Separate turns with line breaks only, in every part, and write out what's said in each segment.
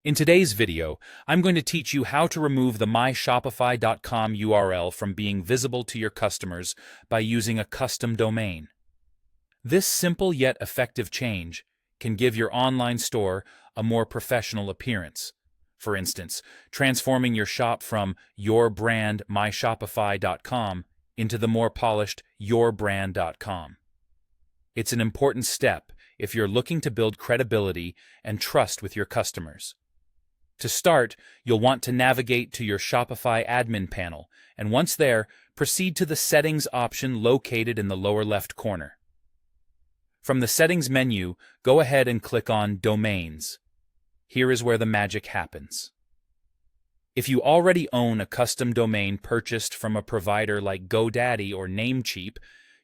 In today's video, I'm going to teach you how to remove the myshopify.com URL from being visible to your customers by using a custom domain. This simple yet effective change can give your online store a more professional appearance. For instance, transforming your shop from your brand myshopify.com into the more polished yourbrand.com. It's an important step if you're looking to build credibility and trust with your customers. To start, you'll want to navigate to your Shopify admin panel, and once there, proceed to the Settings option located in the lower left corner. From the Settings menu, go ahead and click on Domains. Here is where the magic happens. If you already own a custom domain purchased from a provider like GoDaddy or Namecheap,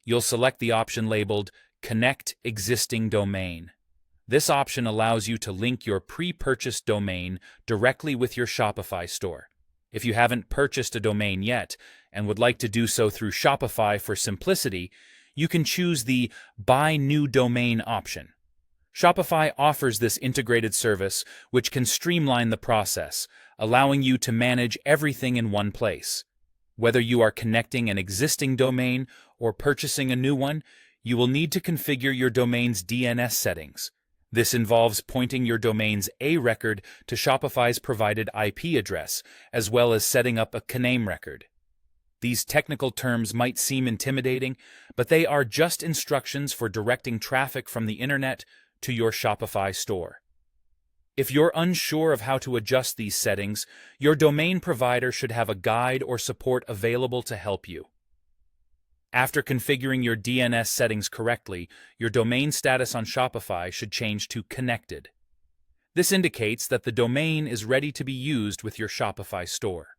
you'll select the option labeled Connect Existing Domain. This option allows you to link your pre-purchased domain directly with your Shopify store. If you haven't purchased a domain yet and would like to do so through Shopify for simplicity, you can choose the Buy New Domain option. Shopify offers this integrated service, which can streamline the process, allowing you to manage everything in one place. Whether you are connecting an existing domain or purchasing a new one, you will need to configure your domain's DNS settings. This involves pointing your domain's A record to Shopify's provided IP address, as well as setting up a CNAME record. These technical terms might seem intimidating, but they are just instructions for directing traffic from the internet to your Shopify store. If you're unsure of how to adjust these settings, your domain provider should have a guide or support available to help you. After configuring your DNS settings correctly, your domain status on Shopify should change to Connected. This indicates that the domain is ready to be used with your Shopify store.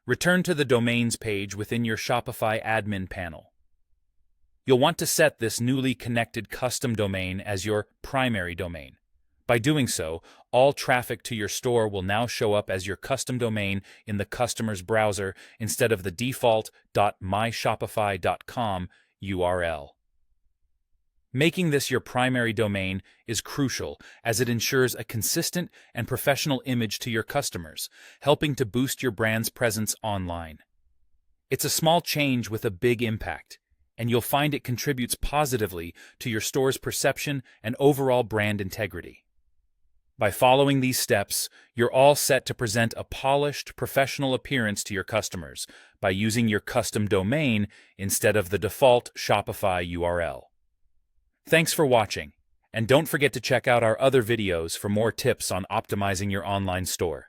Return to the Domains page within your Shopify admin panel. You'll want to set this newly connected custom domain as your primary domain. By doing so, all traffic to your store will now show up as your custom domain in the customer's browser instead of the default .myshopify.com URL. Making this your primary domain is crucial as it ensures a consistent and professional image to your customers, helping to boost your brand's presence online. It's a small change with a big impact, and you'll find it contributes positively to your store's perception and overall brand integrity. By following these steps, you're all set to present a polished, professional appearance to your customers by using your custom domain instead of the default Shopify URL. Thanks for watching, and don't forget to check out our other videos for more tips on optimizing your online store.